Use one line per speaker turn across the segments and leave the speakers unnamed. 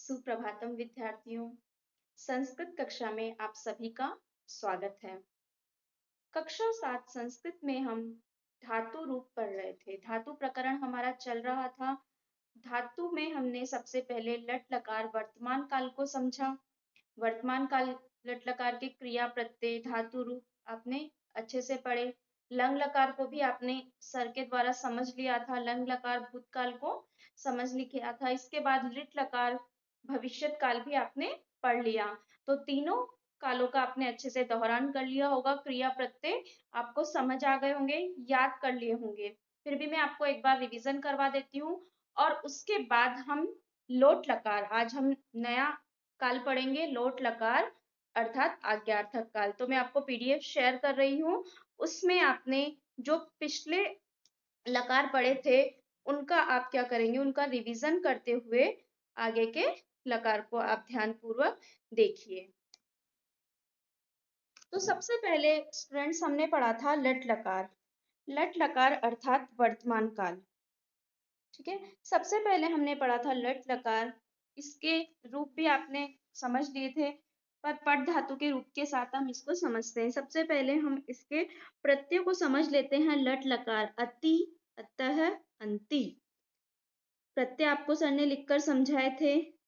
सुप्रभातम विद्यार्थियों। संस्कृत कक्षा में आप सभी का स्वागत है। कक्षा 7 संस्कृत में हम धातु रूप पढ़ रहे थे। धातु प्रकरण हमारा चल रहा था। धातु में हमने सबसे पहले लट लकार वर्तमान काल को समझा। वर्तमान काल लट लकार के क्रिया प्रत्यय धातु रूप आपने अच्छे से पढ़े। लंग लकार को भी आपने सर के द्वारा समझ लिया था। लंग लकार भूतकाल को समझ लिया था। इसके बाद लिट लकार भविष्यत काल भी आपने पढ़ लिया। तो तीनों कालों का आपने अच्छे से दोहरान कर लिया होगा। क्रिया प्रत्यय आपको समझ आ गए होंगे, याद कर लिए होंगे। फिर भी मैं आपको एक बार रिवीजन करवा देती हूँ। और उसके बाद हम लोट लकार, आज हम नया काल पढ़ेंगे, लोट लकार अर्थात आज्ञार्थक काल। तो मैं आपको पीडीएफ शेयर कर रही हूँ। उसमें आपने जो पिछले लकार पढ़े थे उनका आप क्या करेंगे, उनका रिवीजन करते हुए आगे के लकार को आप ध्यान पूर्वक देखिए। तो सबसे पहले स्टूडेंट्स हमने पढ़ा था लट लकार। लट लकार अर्थात वर्तमान काल। ठीक है, सबसे पहले हमने पढ़ा था लट लकार। इसके रूप भी आपने समझ लिए थे, पर पट धातु के रूप के साथ हम इसको समझते हैं। सबसे पहले हम इसके प्रत्यय को समझ लेते हैं। लट लकार अति, अतः, अंति। प्रत्यय आपको सर ने लिखकर समझाए थे।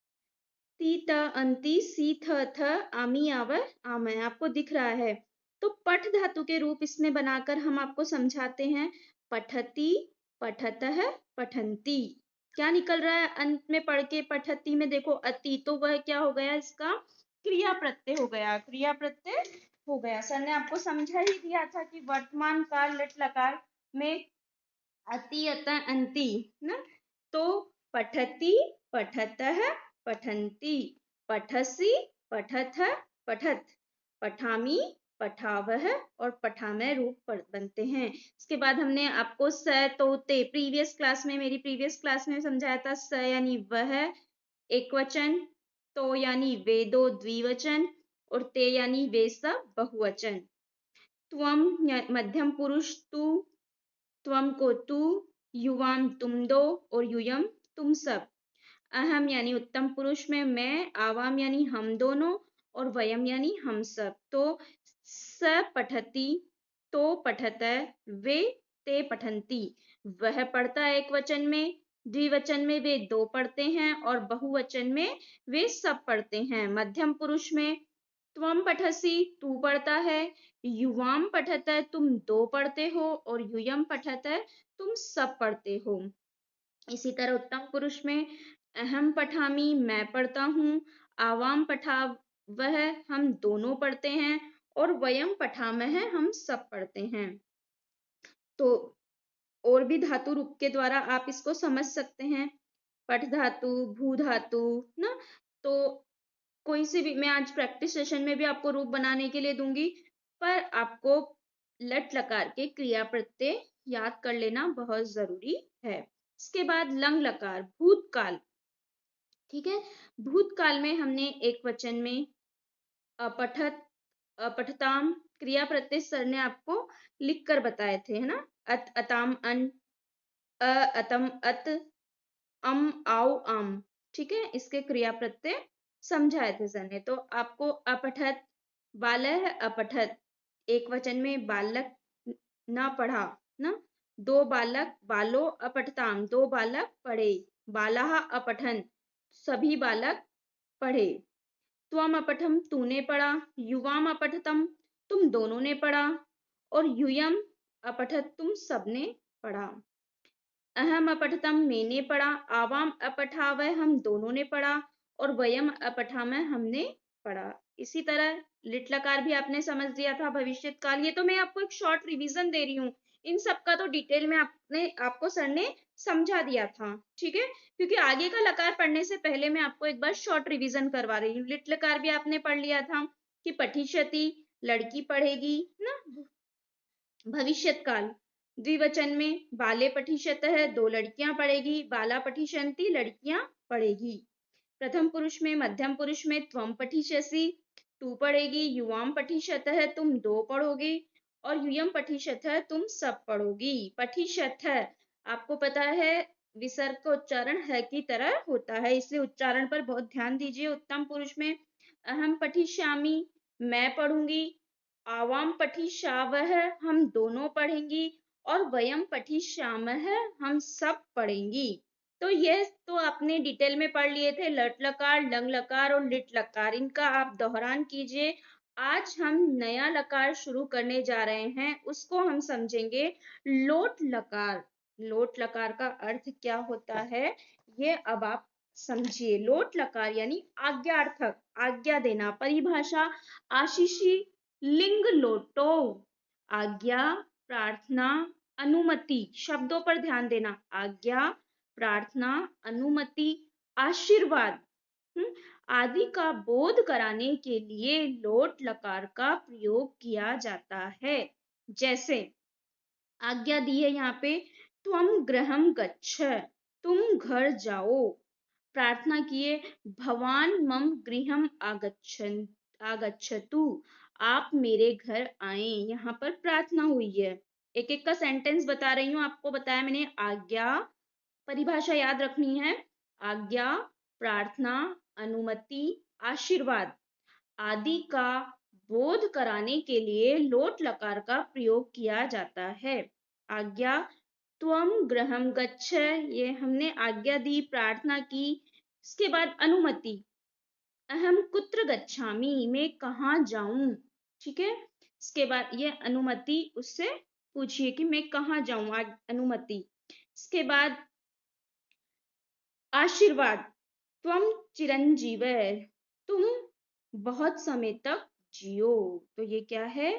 ती त अंति सी थ थ आमी आव आमय आपको दिख रहा है। तो पठ धातु के रूप इसमें बनाकर हम आपको समझाते हैं। पठति, पठतः, पठन्ति। क्या निकल रहा है अंत में पढ़ के? पठति में देखो अति, तो वह क्या हो गया? इसका क्रिया प्रत्यय हो गया। क्रिया प्रत्यय हो गया। सर ने आपको समझा ही दिया था कि वर्तमान काल लट लकार में अति, अत, अंति ना। तो पठति, पठतः, पठन्ति, पठसि, पठथ, पठत, पठामि, पठावह और पठामय रूप बनते हैं। इसके बाद हमने आपको स, तो, ते प्रीवियस क्लास में, मेरी प्रीवियस क्लास में समझाया था। स यानी वह एक वचन, तो यानी वे दो द्विवचन और ते यानी वे सब बहुवचन। त्वम मध्यम पुरुष तू, त्वम को तू, युवाम तुम दो और यूयम तुम सब। अहम यानी उत्तम पुरुष में मैं, आवाम यानी हम दोनों और वयम यानी हम सब। तो स पठति, तो पठत, वे ते पठन्ति। वह पढ़ता है एक वचन में, द्विवचन में वे दो पढ़ते हैं और बहुवचन में वे सब पढ़ते हैं। मध्यम पुरुष में त्वम पठसि तू पढ़ता है, युवाम पठत तुम दो पढ़ते हो और यूयम पठत तुम सब पढ़ते हो। इसी तरह उत्तम पुरुष में अहम पठामी मैं पढ़ता हूँ, आवाम पठावह हम दोनों पढ़ते हैं और वयम पठामह हम सब पढ़ते हैं। तो और भी धातु रूप के द्वारा आप इसको समझ सकते हैं। पठ धातु, भू धातु ना। तो कोई से भी मैं आज प्रैक्टिस सेशन में भी आपको रूप बनाने के लिए दूंगी, पर आपको लट लकार के क्रिया प्रत्यय याद कर लेना बहुत जरूरी है। इसके बाद लंग लकार भूतकाल। ठीक है, भूतकाल में हमने एक वचन में अपठत, अपठताम क्रिया प्रत्यय सर ने आपको लिख कर बताए थे, है ना। अत, अताम, अन, अ, अतम, अत, अम, आओ, आम। ठीक है, इसके क्रिया प्रत्यय समझाए थे सर ने। तो आपको अपठत, बालह अपठत, एक वचन में बालक ना पढ़ा ना। दो बालक बालो अपठताम, दो बालक पढ़े। बालाह अपठन, सभी बालक पढ़े। त्वम अपठम तूने पढ़ा, युवाम अपठतम तुम दोनों ने पढ़ा और यूयम अपठत तुम सबने पढ़ा। अहम अपठतम मैंने पढ़ा, आवाम अपठावह हम दोनों ने पढ़ा और वयम अपठामह हमने पढ़ा। इसी तरह लिट लकार भी आपने समझ लिया था। भविष्यत काल, ये तो मैं आपको एक शॉर्ट रिवीजन दे रही हूँ। इन सब का तो डिटेल में आपको सर ने समझा दिया था। ठीक है, क्योंकि आगे का लकार पढ़ने से पहले मैं आपको एक बार शॉर्ट रिवीजन करवा रही हूँ। लिट लकार भी आपने पढ़ लिया था कि पठिष्यति लड़की पढ़ेगी ना। भविष्यत काल द्विवचन में बाले पठिष्यतः दो लड़कियां पढ़ेगी, बाला पठिष्यन्ति लड़कियां पढ़ेगी। प्रथम पुरुष में मध्यम पुरुष में त्वम पठिष्यसि तू पढ़ेगी, युवाम पठिष्यतः तुम दो पढ़ोगे और यूयम पठिष्यतः तुम सब पढ़ोगी। पठिष्यतः आपको पता है विसर्ग का उच्चारण है की तरह होता है, इसलिए उच्चारण पर बहुत ध्यान दीजिए। उत्तम पुरुष में अहम पठिष्यामि, मैं पढ़ूंगी, आवाम पठिष्यावः, हम दोनों पढ़ेंगी, और वयम पठिष्यामः, हम सब पढ़ेंगी। तो ये तो आपने डिटेल में पढ़ लिए थे, लट लकार, लंग लकार और लिट लकार, इनका आप दोहरान कीजिए। आज हम नया लकार शुरू करने जा रहे हैं, उसको हम समझेंगे लोट लकार। लोट लकार का अर्थ क्या होता है, ये अब आप समझिए। लोट लकार यानी आज्ञार्थक, आज्ञा देना। परिभाषा, आशीषी लिंग लोटो, आज्ञा, प्रार्थना, अनुमति। शब्दों पर ध्यान देना, आज्ञा, प्रार्थना, अनुमति, आशीर्वाद आदि का बोध कराने के लिए लोट लकार का प्रयोग किया जाता है। जैसे आज्ञा दी है यहाँ पे, त्वम गृहं गच्छ, तुम घर जाओ। प्रार्थना किए, भवान मम गृहं आगच्छतु, आप मेरे घर आए। यहाँ पर प्रार्थना हुई है। एक एक का सेंटेंस बता रही हूँ, आपको बताया मैंने। आज्ञा, परिभाषा याद रखनी है, आज्ञा, प्रार्थना, अनुमति, आशीर्वाद आदि का बोध कराने के लिए लोट लकार का प्रयोग किया जाता है। आज्ञा, त्वम गृहं गच्छ, ये हमने आज्ञा दी, प्रार्थना की। इसके बाद अनुमति, अहम कुत्र गच्छामि, मैं कहाँ जाऊं। ठीक है, इसके बाद ये अनुमति उससे पूछिए कि मैं कहाँ जाऊं, अनुमति। इसके बाद आशीर्वाद, त्वम चिरंजीव, तुम बहुत समय तक जियो। तो ये क्या है,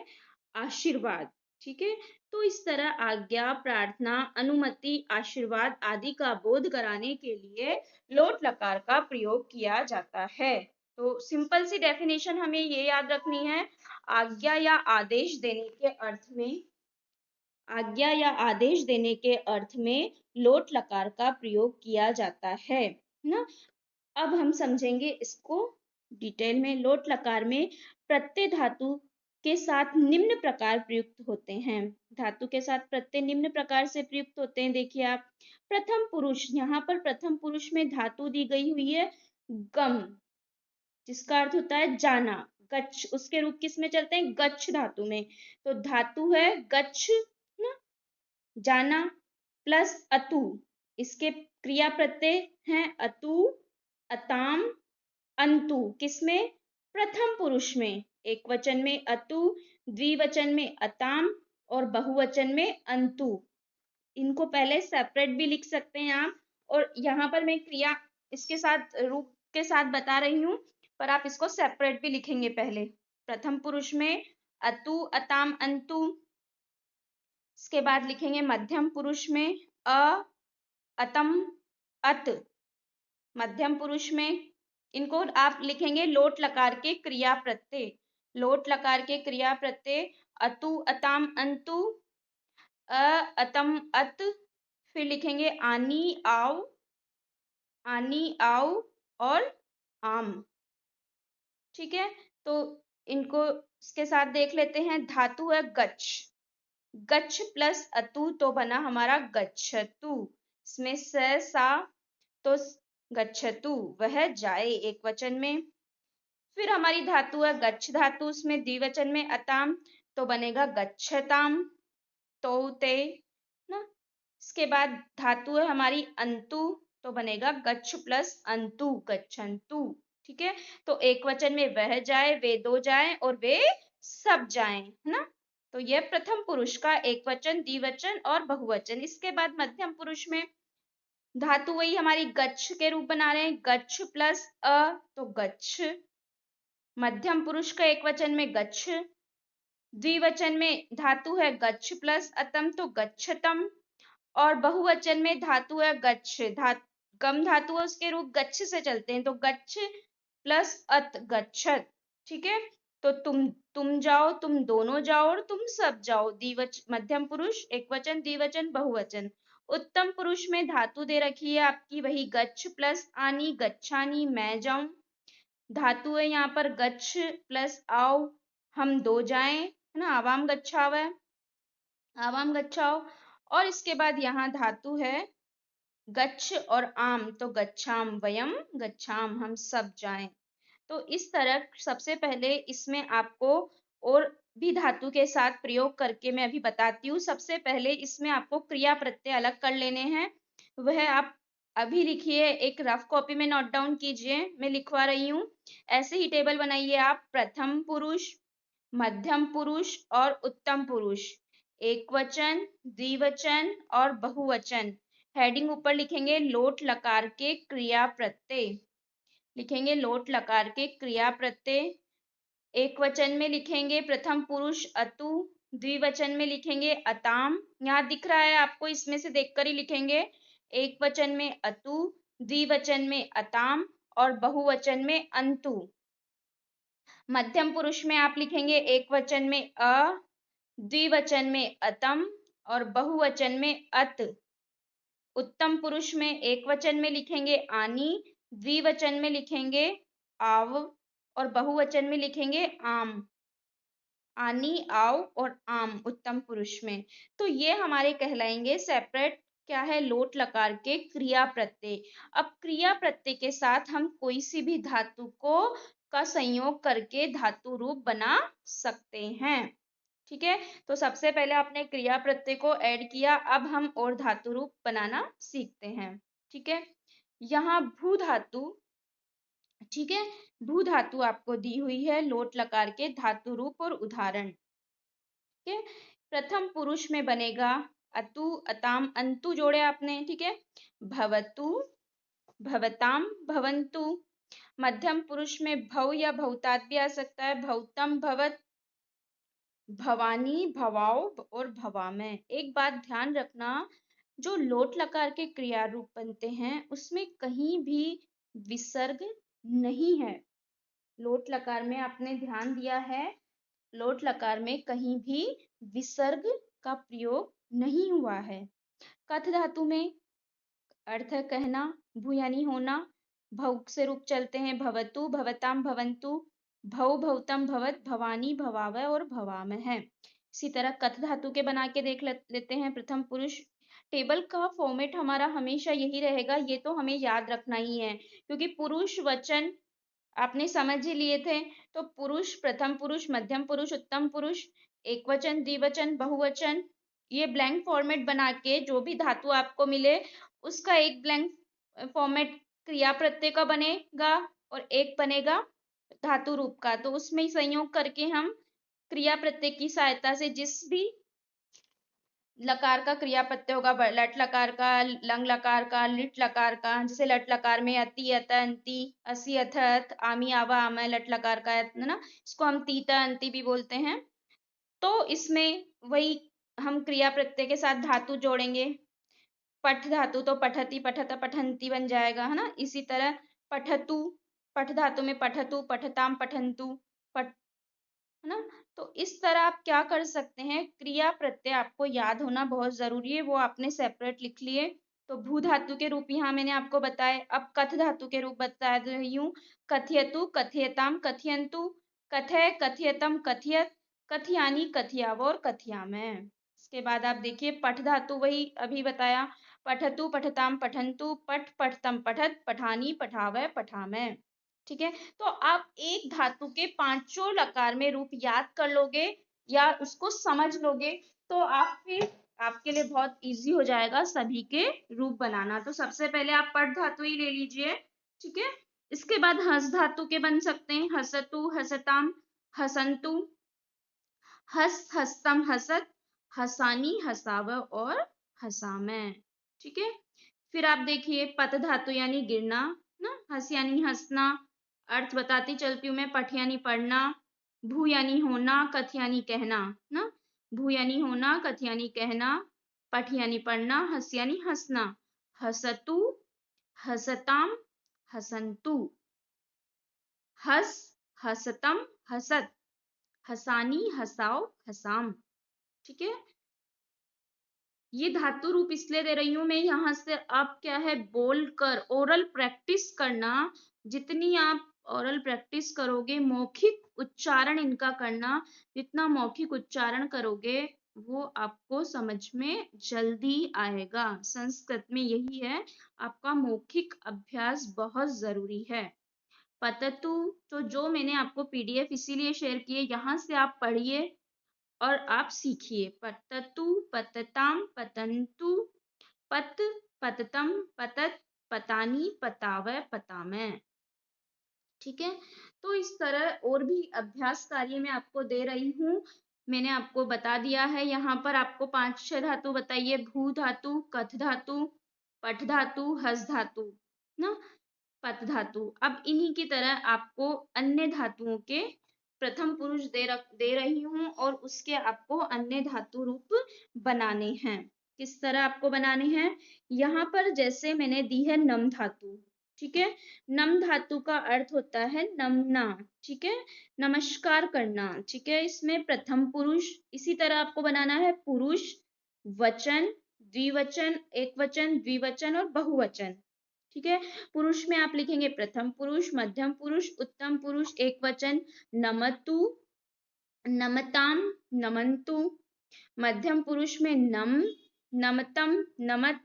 आशीर्वाद। ठीक है, तो इस तरह आज्ञा, प्रार्थना, अनुमति, आशीर्वाद आदि का बोध कराने के लिए लोट लकार का प्रयोग किया जाता है। तो सिंपल सी डेफिनेशन हमें ये याद रखनी है, आज्ञा या आदेश देने के अर्थ में, आज्ञा या आदेश देने के अर्थ में लोट लकार का प्रयोग किया जाता है ना। अब हम समझेंगे इसको डिटेल में। लोट लकार में प्रत्यय धातु के साथ निम्न प्रकार प्रयुक्त होते हैं। धातु के साथ प्रत्यय निम्न प्रकार से प्रयुक्त होते हैं, देखिए आप। प्रथम पुरुष, यहाँ पर प्रथम पुरुष में धातु दी गई हुई है गम, जिसका अर्थ होता है जाना। गच्छ, उसके रूप किस में चलते हैं, गच्छ धातु में। तो धातु है गच्छ ना, जाना, प्लस अतु, इसके क्रिया प्रत्यय हैं अतु, अताम, अंतु। किसमें, प्रथम पुरुष में। एक वचन में अतु, द्विवचन में अताम और बहुवचन में अंतु। इनको पहले सेपरेट भी लिख सकते हैं आप, और यहाँ पर मैं क्रिया इसके साथ रूप के साथ बता रही हूँ, पर आप इसको सेपरेट भी लिखेंगे पहले। प्रथम पुरुष में अतु, अताम, अंतु। इसके बाद लिखेंगे मध्यम पुरुष में अ, अतम, अत। मध्यम पुरुष में इनको आप लिखेंगे लोट लकार के क्रिया प्रत्यय। लोट लकार के क्रिया प्रत्यय अतु, अताम, अंतु, अ, अतम, अत। फिर लिखेंगे आनी, आओ, आनी, आओ और आम। ठीक है, तो इनको इसके साथ देख लेते हैं। धातु है गच्छ, गच्छ प्लस अतु तो बना हमारा गच्छतु। इसमें स, सा, तो गच्छतु, वह जाए, एक वचन में। फिर हमारी धातु है गच्छ धातु, उसमें द्विवचन में अताम तो बनेगा गच्छताम, तो ते ना। इसके बाद धातु है हमारी अंतु, तो बनेगा गच्छ प्लस अंतु, गच्छन्तु। ठीक है, तो एक वचन में वह जाए, वे दो जाए और वे सब जाए, है ना। तो यह प्रथम पुरुष का एक वचन, द्विवचन और बहुवचन। इसके बाद मध्यम पुरुष में धातु वही हमारी गच्छ के रूप बना रहे हैं, गच्छ प्लस अ तो गच्छ। मध्यम पुरुष का एक वचन में गच्छ, द्विवचन में धातु है गच्छ प्लस अतम तो गच्छतम, और बहुवचन में धातु है गच्छ, गम धातु है, उसके रूप गच्छ से चलते हैं, तो गच्छ प्लस अत, गच्छत। ठीक है, तो तुम जाओ, तुम दोनों जाओ और तुम सब जाओ। मध्यम पुरुष एक वचन, द्विवचन, बहुवचन। उत्तम पुरुष में धातु दे रखी है आपकी वही गच्छ प्लस आनी, गच्छानी, मैं जाऊं। धातु है यहाँ पर गच्छ प्लस आओ, हम दो जाएं, है ना, आवाम गच्छाव है, आवाम गच्छाओ। और इसके बाद यहाँ धातु है गच्छ और आम तो गच्छाम वयम, गच्छाम हम सब जाएं। तो इस तरह सबसे पहले इसमें आपको और भी धातु के साथ प्रयोग करके मैं अभी बताती हूँ। सबसे पहले इसमें आपको क्रिया प्रत्यय अलग कर लेने हैं, वह आप अभी लिखिए, एक रफ कॉपी में नोट डाउन कीजिए, मैं लिखवा रही हूँ। ऐसे ही टेबल बनाइए आप, प्रथम पुरुष, मध्यम पुरुष और उत्तम पुरुष, एक वचन, द्विवचन और बहुवचन। हेडिंग ऊपर लिखेंगे लोट लकार के क्रिया प्रत्यय, लिखेंगे लोट लकार के क्रिया प्रत्यय। एक वचन में लिखेंगे प्रथम पुरुष अतु, द्विवचन में लिखेंगे अताम, यहाँ दिख रहा है आपको, इसमें से देखकर ही लिखेंगे। एक वचन में अतु, द्विवचन में अताम और बहुवचन में अंतु। मध्यम पुरुष में आप लिखेंगे एक वचन में अ, द्विवचन में अतम और बहुवचन में अत। उत्तम पुरुष में एक वचन में लिखेंगे आनी, द्विवचन में लिखेंगे आव और बहुवचन में लिखेंगे आम, आनी, आव और आम उत्तम पुरुष में। तो ये हमारे कहलाएंगे सेपरेट क्या है, लोट लकार के क्रिया प्रत्यय। अब क्रिया प्रत्यय के साथ हम कोई सी भी धातु को का संयोग करके धातु रूप बना सकते हैं। ठीक है, तो सबसे पहले आपने क्रिया प्रत्यय को ऐड किया, अब हम और धातु रूप बनाना सीखते हैं। ठीक है, यहाँ भू धातु, ठीक है, भू धातु आपको दी हुई है लोट लकार के धातु रूप और उदाहरण। ठीक है, प्रथम पुरुष में बनेगा अतु, अताम, अंतु जोड़े आपने। ठीक है, भवतु, भवताम, भवंतु। मध्यम पुरुष में भव या भवतात भी आ सकता है, भवतम, भवत, भवानी, भवाओ और भवामय। एक बात ध्यान रखना, जो लोट लकार के क्रिया रूप बनते हैं उसमें कहीं भी विसर्ग नहीं है। लोट लकार में आपने ध्यान दिया है, लोट लकार में कहीं भी विसर्ग का प्रयोग नहीं हुआ है। कथ धातु में अर्थ है कहना, भू यानी होना, भव से रूप चलते हैं भवतु, भवताम, भवंतु, भव, भवतम, भवत, भवानी, भवावह और भवामह है। इसी तरह कथ धातु के बना के देख लेते हैं। प्रथम पुरुष, टेबल का फॉर्मेट हमारा हमेशा यही रहेगा, ये तो हमें याद रखना ही है, क्योंकि पुरुष वचन आपने समझ ही लिए थे। तो पुरुष, प्रथम पुरुष, मध्यम पुरुष, उत्तम पुरुष, एक वचन, द्विवचन, बहुवचन, ये ब्लैंक फॉर्मेट बना के जो भी धातु आपको मिले उसका एक ब्लैंक फॉर्मेट क्रिया प्रत्यय का बनेगा और एक बनेगा धातु रूप का। तो उसमें संयोग करके हम क्रिया प्रत्यय की सहायता से जिस भी लकार का क्रिया प्रत्यय होगा, लट लकार का, लंग लकार का, लिट लकार का, जैसे लट लकार में अति, अत, अंति, असी, अथ, अथ, आमी, आवा, आमय, लट लकार का है ना, इसको हम तीता अंति भी बोलते हैं। तो इसमें वही हम क्रिया प्रत्यय के साथ धातु जोड़ेंगे। पठ धातु तो पठति, पठत, पठंती बन जाएगा, है ना। इसी तरह पठतु, पठ धातु में पठतु, पठताम, पठंतु, पठ, है ना। तो इस तरह आप क्या कर सकते हैं, क्रिया प्रत्यय आपको याद होना बहुत जरूरी है, वो आपने सेपरेट लिख लिए। तो भू धातु के रूप यहाँ मैंने आपको बताए। अब कथ धातु के रूप बता रही हूँ, कथयतु, कथयताम, कथयंतु, कथय, कथयतम, कथयत, कथयानी, कथयाव और कथयामय। इसके बाद आप देखिए पठ धातु, वही अभी बताया, पठतु, पठताम, पठंतु, पठ, पठतम, पठत, पठानी, पठावय, पठामय। ठीक है, तो आप एक धातु के पांचों लकार में रूप याद कर लोगे या उसको समझ लोगे तो आप फिर आपके लिए बहुत इजी हो जाएगा सभी के रूप बनाना। तो सबसे पहले आप पठ धातु ही ले लीजिए। ठीक है, इसके बाद हस धातु के बन सकते हैं, हसतु, हसताम, हसंतु, हस, हस्तम, हसत, हसानी, हसाव और हसामय। ठीक है, फिर आप देखिए पत धातु यानी गिरना ना, हस यानी हंसना, अर्थ बताती चलती हूँ मैं, पठ यानी पढ़ना, भू यानी होना, कथ यानी कहना ना, भू यानी होना, कथ यानी कहना, पठ यानी पढ़ना, हस यानी हंसना, हसतु, हसताम, हसंतु, हस, हसतम, हसत, हसानी, हसाओ, हसाम। ठीक है, ये धातु रूप इसलिए दे रही हूं मैं, यहाँ से आप क्या है बोलकर ओरल प्रैक्टिस करना, जितनी आप ओरल प्रैक्टिस करोगे, मौखिक उच्चारण इनका करना, जितना मौखिक उच्चारण करोगे वो आपको समझ में जल्दी आएगा। संस्कृत में यही है, आपका मौखिक अभ्यास बहुत जरूरी है। पततु, तो जो मैंने आपको पीडीएफ इसीलिए शेयर किए, यहाँ से आप पढ़िए और आप सीखिए। पततु, पतताम, पतंतु, पत, पततम, पतत, पतानी, पतावय, पतामय। ठीक है, तो इस तरह और भी अभ्यास कार्य मैं आपको दे रही हूँ। मैंने आपको बता दिया है, यहाँ पर आपको 5-6 धातु बताइए। भू धातु, कथ धातु, पठ धातु, हस धातु, ना, पत धातु। अब इन्हीं की तरह आपको अन्य धातुओं के प्रथम पुरुष दे रही हूँ और उसके आपको अन्य धातु रूप बनाने हैं। किस तरह आपको बनाने हैं? यहाँ पर जैसे मैंने दी है नम धातु, ठीक है। नम धातु का अर्थ होता है नमना, ठीक है, नमस्कार करना, ठीक है। इसमें प्रथम पुरुष, इसी तरह आपको बनाना है पुरुष, वचन, द्विवचन, एकवचन, द्विवचन और बहुवचन, ठीक है। पुरुष में आप लिखेंगे प्रथम पुरुष, मध्यम पुरुष, उत्तम पुरुष, एकवचन, नमतु, नमताम, नमन्तु। मध्यम पुरुष में नम, नमतम, नमत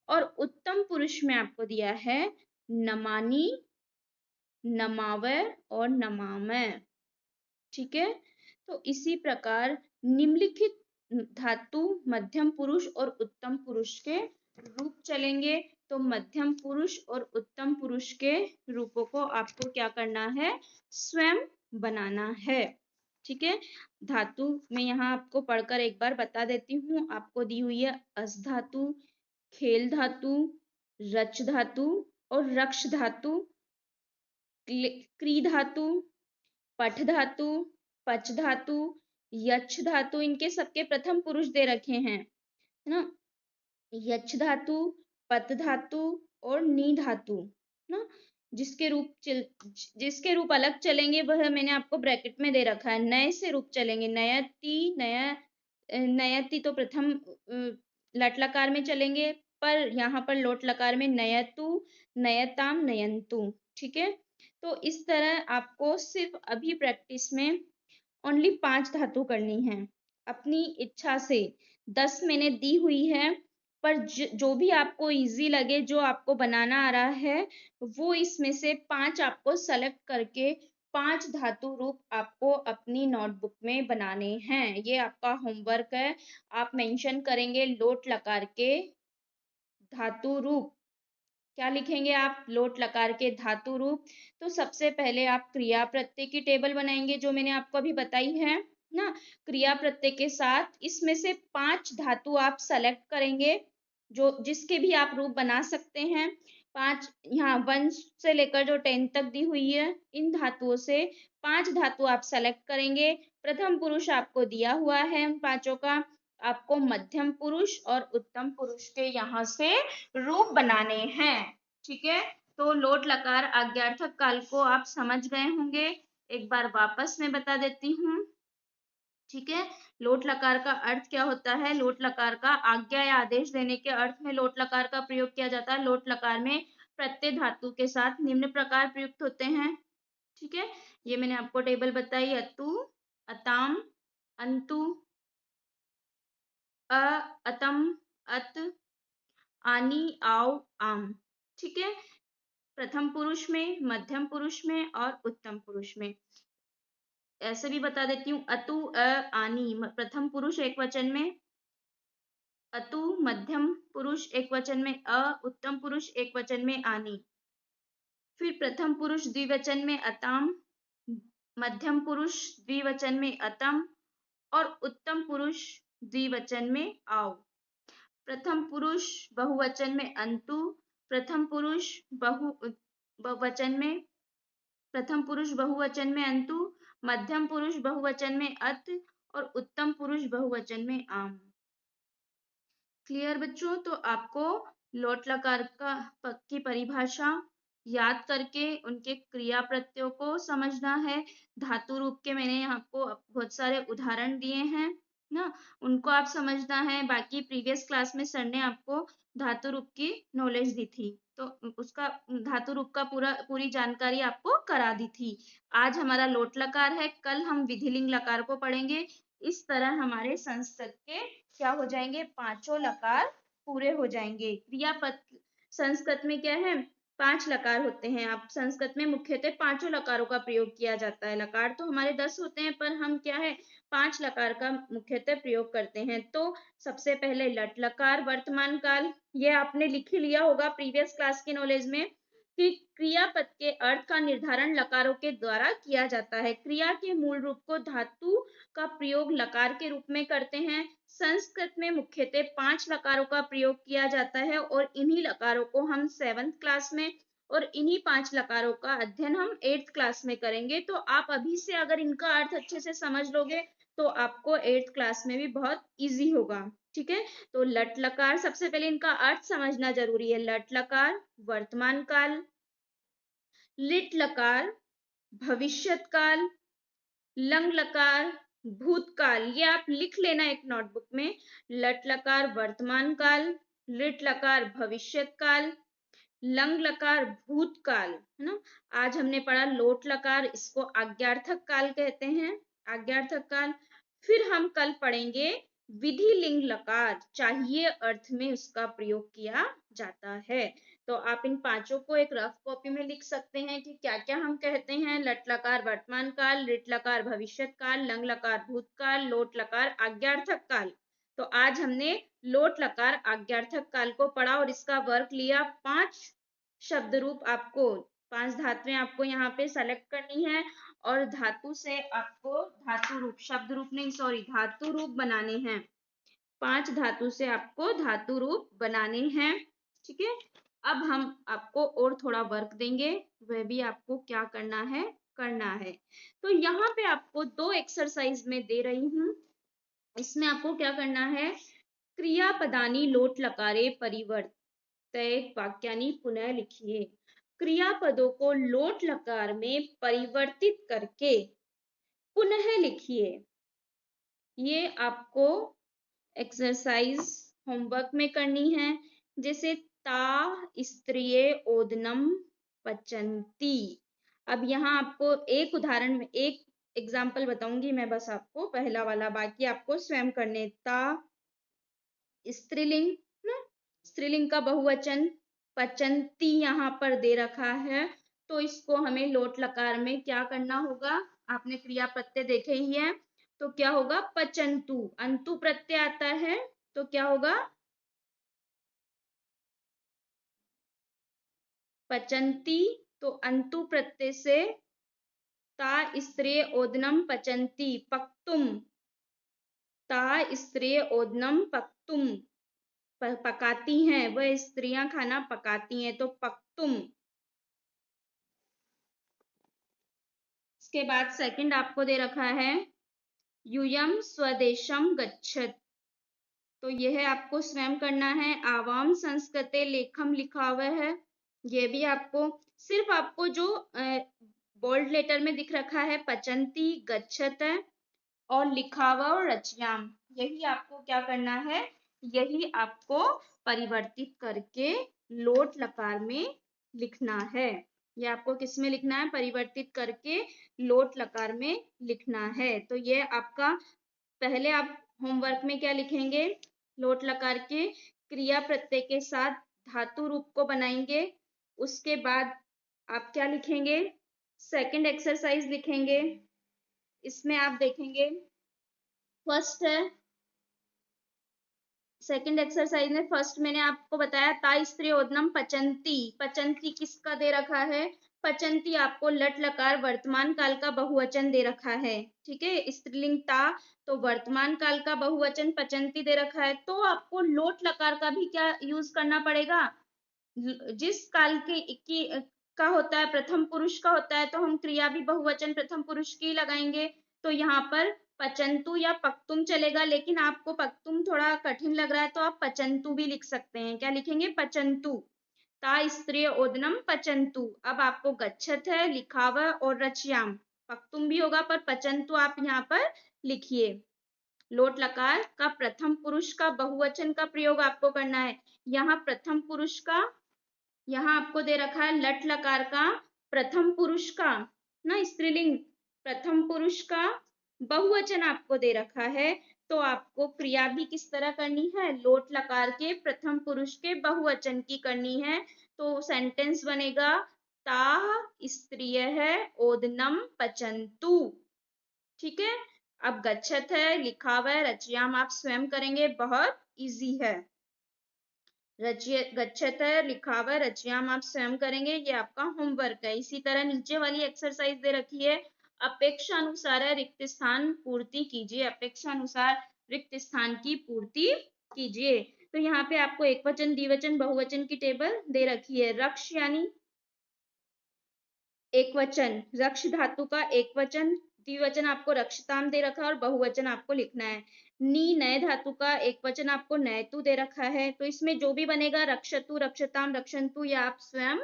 और उत्तम पुरुष में आपको दिया है नमानि, नमावय और नमामय, ठीक है। तो इसी प्रकार निम्नलिखित धातु मध्यम पुरुष और उत्तम पुरुष के रूप चलेंगे। तो मध्यम पुरुष और उत्तम पुरुष के रूपों को आपको क्या करना है? स्वयं बनाना है, ठीक है। धातु मैं यहाँ आपको पढ़कर एक बार बता देती हूँ। आपको दी हुई है अस धातु, खेल धातु, रच धातु और रक्ष धातु, क्री धातु, पठ धातु, पच धातु, यक्ष धातु, इनके सबके प्रथम पुरुष दे रखे हैं, है ना। यक्ष धातु, पत धातु और नी धातु, ना, जिसके रूप अलग चलेंगे वह मैंने आपको ब्रैकेट में दे रखा है। नए से रूप चलेंगे, नयति, नयति तो प्रथम लट लकार में चलेंगे, पर यहाँ पर लोट लकार में नयतु, नयताम, नयंतु, ठीक है। तो इस तरह आपको सिर्फ अभी प्रैक्टिस में ओनली 5 धातु करनी है। अपनी इच्छा से 10 मैंने दी हुई है, पर जो भी आपको इजी लगे, जो आपको बनाना आ रहा है, वो इसमें से 5 आपको सेलेक्ट करके 5 धातु रूप आपको अपनी नोटबुक में बनाने हैं। ये आपका होमवर्क है। आप मेंशन करेंगे लोट लकार के धातु रूप। क्या लिखेंगे आप? लोट लकार के धातु रूप। तो सबसे पहले आप क्रिया प्रत्यय की टेबल बनाएंगे, जो मैंने आपको अभी बताई है ना। क्रिया प्रत्यय के साथ इसमें से 5 धातु आप सेलेक्ट करेंगे, जो जिसके भी आप रूप बना सकते हैं। 5 यहाँ 1 से लेकर जो 10 तक दी हुई है, इन धातुओं से 5 धातु आप सेलेक्ट करेंगे। प्रथम पुरुष आपको दिया हुआ है उन पांचों का। आपको मध्यम पुरुष और उत्तम पुरुष के यहाँ से रूप बनाने हैं, ठीक है। तो लोट लकार आज्ञार्थक काल को आप समझ गए होंगे। एक बार वापस मैं बता देती हूँ, ठीक है। लोट लकार का अर्थ क्या होता है? लोट लकार का आज्ञा या आदेश देने के अर्थ में लोट लकार का प्रयोग किया जाता है। लोट लकार में प्रत्यय धातु के साथ निम्न प्रकार प्रयुक्त होते हैं, ठीक है। ये मैंने आपको टेबल बताई। अतु, अताम, अंतु, अ, अतम, अत, आनी, आओ, आम, ठीक है। प्रथम पुरुष में, मध्यम पुरुष में और उत्तम पुरुष में। ऐसे भी बता देती हूँ। अतु, आनी प्रथम पुरुष एक वचन में, अतु मध्यम पुरुष एक वचन में, उत्तम पुरुष एक वचन में, आनी। फिर प्रथम पुरुष द्विवचन में अताम, मध्यम पुरुष द्विवचन में अतम और उत्तम पुरुष द्विवचन में आओ। प्रथम पुरुष बहुवचन में अंतु, प्रथम पुरुष बहुवचन में प्रथम पुरुष बहुवचन में अंतु, मध्यम पुरुष बहुवचन में अत और उत्तम पुरुष बहुवचन में आम। क्लियर बच्चों? तो आपको लोट लकार की परिभाषा याद करके उनके क्रिया प्रत्ययों को समझना है। धातु रूप के मैंने आपको बहुत सारे उदाहरण दिए हैं ना, उनको आप समझना है। बाकी प्रीवियस क्लास में सर ने आपको धातु रूप की नॉलेज दी थी, तो उसका धातु रूप का पूरी जानकारी आपको करा दी थी। आज हमारा लोट लकार है, कल हम विधिलिंग लकार को पढ़ेंगे। इस तरह हमारे संस्कृत के क्या हो जाएंगे, पांचों लकार पूरे हो जाएंगे। क्रियापद संस्कृत में क्या है, 5 लकार होते हैं। आप संस्कृत में मुख्यतः पांचों लकारों का प्रयोग किया जाता है। लकार तो हमारे 10 होते हैं, पर हम क्या है 5 लकार का मुख्यतः प्रयोग करते हैं। तो सबसे पहले लट लकार वर्तमान काल, ये आपने लिख ही लिया होगा प्रीवियस क्लास की नॉलेज में कि क्रियापद के अर्थ का निर्धारण लकारों के द्वारा किया जाता है। क्रिया के मूल रूप को धातु का प्रयोग लकार के रूप में करते हैं। संस्कृत में मुख्यतः 5 लकारों का प्रयोग किया जाता है और इन्हीं लकारों को हम 7th क्लास में और इन्हीं 5 लकारों का अध्ययन हम 8th क्लास में करेंगे। तो आप अभी से अगर इनका अर्थ अच्छे से समझ लोगे तो आपको 8th क्लास में भी बहुत इजी होगा। ठीक है, तो लट लकार सबसे पहले इनका अर्थ समझना जरूरी है। लट लकार वर्तमान काल, लिट लकार भविष्यत काल, लंग लकार भूतकाल। ये आप लिख लेना एक नोटबुक में। लट लकार वर्तमान काल, लिट लकार भविष्यत काल, लंग लकार भूतकाल, है ना। आज हमने पढ़ा लोट लकार, इसको आज्ञार्थक काल कहते हैं, आज्ञार्थक काल। फिर हम कल पढ़ेंगे विधि लिंग लकार, चाहिए अर्थ में उसका प्रयोग किया जाता है। तो आप इन पांचों को एक रफ कॉपी में लिख सकते हैं कि क्या क्या हम कहते हैं। लट लकार वर्तमान काल, लिट लकार भविष्यत काल, लंग लकार भूतकाल, लोट लकार आज्ञार्थक काल। तो आज हमने लोट लकार आज्ञार्थक काल को पढ़ा और इसका वर्क लिया। 5 शब्द रूप आपको, 5 धातुएं आपको यहाँ पे सेलेक्ट करनी है और धातु से आपको धातु रूप, शब्द रूप नहीं सॉरी धातु रूप बनाने हैं। 5 धातु से आपको धातु रूप बनाने हैं। ठीक है, अब हम आपको और थोड़ा वर्क देंगे, वह भी आपको क्या करना है। तो यहाँ पे आपको 2 एक्सरसाइज में दे रही हूँ। इसमें आपको क्या करना है, क्रियापदानी लोट लकारे परिवर्तय वाक्यानि पुनः लिखिए। क्रियापदों को लोट लकार में परिवर्तित करके पुनः लिखिए। ये आपको एक्सरसाइज होमवर्क में करनी है। जैसे ता स्त्रिये ओदनम पचंती। अब यहाँ आपको एक उदाहरण में एक एग्जाम्पल बताऊंगी मैं बस आपको, पहला वाला, बाकी आपको स्वयं करने। ता स्त्रीलिंग ना, स्त्रीलिंग का बहुवचन, पचंती यहाँ पर दे रखा है, तो इसको हमें लोट लकार में क्या करना होगा, आपने क्रिया प्रत्यय देखे ही है, तो क्या होगा पचंतु, अंतु प्रत्यय आता है तो क्या होगा पचंती, तो अंतु प्रत्यय से ता स्त्रिय ओदनम पचंती पक्तुम, ता स्त्रिय ओदनम पक्तुम, पकाती हैं, वह स्त्रियां खाना पकाती हैं, तो पक्तुम। इसके बाद सेकंड आपको दे रखा है यूयम स्वदेशम गच्छत, तो यह आपको स्वयं करना है। आवाम संस्कृते लेखम लिखा हुआ है, ये भी आपको, सिर्फ आपको जो बोल्ड लेटर में दिख रखा है पचंती गच्छत और लिखा हुआ और रचयाम, यही आपको क्या करना है, यही आपको परिवर्तित करके लोट लकार में लिखना है। ये आपको किस में लिखना है, परिवर्तित करके लोट लकार में लिखना है। तो ये आपका, पहले आप होमवर्क में क्या लिखेंगे, लोट लकार के क्रिया प्रत्यय के साथ धातु रूप को बनाएंगे। उसके बाद आप क्या लिखेंगे, सेकंड एक्सरसाइज लिखेंगे। इसमें आप देखेंगे फर्स्ट है, सेकंड एक्सरसाइज में फर्स्ट मैंने आपको बताया ता स्त्री ओदनम पचंती, पचंती किसका दे रखा है, पचंती आपको लट लकार वर्तमान काल का बहुवचन दे रखा है। ठीक है, स्त्रीलिंग ता, तो वर्तमान काल का बहुवचन पचंती दे रखा है, तो आपको लोट लकार का भी क्या यूज करना पड़ेगा, जिस काल की का होता है प्रथम पुरुष का होता है, तो हम क्रिया भी बहुवचन प्रथम पुरुष की लगाएंगे। तो यहाँ पर पचंतु या पक्तुम चलेगा, लेकिन आपको पक्तुम थोड़ा कठिन लग रहा है तो आप पचंतु भी लिख सकते हैं। क्या लिखेंगे, पचंतु, ता स्त्रिय ओदनम पचंतु। अब आपको गच्छत है, लिखाव और रचयाम, पक्तुम भी होगा पर पचंतु आप यहाँ पर लिखिए। लोट लकार का प्रथम पुरुष का बहुवचन का प्रयोग आपको करना है। यहाँ प्रथम पुरुष का, यहाँ आपको दे रखा है लट लकार का प्रथम पुरुष का ना, स्त्रीलिंग प्रथम पुरुष का बहुवचन आपको दे रखा है तो आपको क्रिया भी किस तरह करनी है, लोट लकार के प्रथम पुरुष के बहुवचन की करनी है। तो सेंटेंस बनेगा ताः स्त्रियः ओदनम पचन्तु। ठीक है। अब गच्छत है, लिखा हुआ है, रचयाम आप स्वयं करेंगे, बहुत इजी है। गच्छत है, लिखा हुआ है, रचयाम आप स्वयं करेंगे, ये आपका होमवर्क है। इसी तरह नीचे वाली एक्सरसाइज दे रखी है, अपेक्षा अनुसार रिक्त स्थान पूर्ति कीजिए, अपेक्षा अनुसार रिक्त स्थान की पूर्ति कीजिए। तो यहाँ पे आपको एक वचन, द्विवचन, बहुवचन की टेबल दे रखी है। रक्ष यानी एक वचन, रक्ष धातु का एक वचन, द्विवचन आपको रक्षताम दे रखा है और बहुवचन आपको लिखना है। नी नए धातु का एक वचन आपको नयतु दे रखा है, तो इसमें जो भी बनेगा रक्षतु, रक्षताम, रक्षन्तु, या आप स्वयं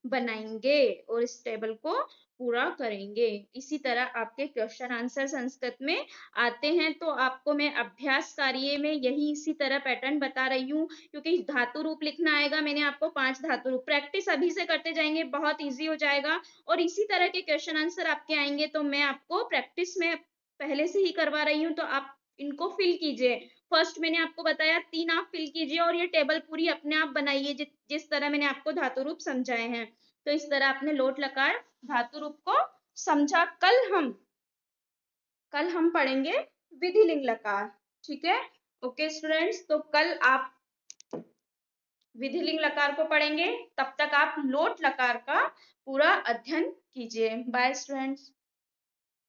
बनाएंगे और इस टेबल को पूरा करेंगे। इसी तरह आपके क्वेश्चन आंसर संस्कृत में आते हैं। तो आपको मैं अभ्यास कार्य में यही इसी तरह पैटर्न बता रही हूँ, क्योंकि धातु रूप लिखना आएगा। मैंने आपको 5 धातु रूप, प्रैक्टिस अभी से करते जाएंगे, बहुत ईजी हो जाएगा। और इसी तरह के क्वेश्चन आंसर आपके आएंगे, तो मैं आपको प्रैक्टिस में पहले से ही करवा रही हूँ, तो आप इनको फिल कीजिए। फर्स्ट मैंने आपको बताया 3 आप फिल कीजिए और ये टेबल पूरी अपने आप बनाइए, जिस तरह मैंने आपको धातु रूप समझाए हैं। तो इस तरह आपने लोट लकार धातु रूप को समझा। कल हम पढ़ेंगे विधिलिंग लकार। ठीक है, ओके स्टूडेंट्स, तो कल आप विधिलिंग लकार को पढ़ेंगे। तब तक आप लोट लकार का पूरा अध्ययन कीजिए। Bye students.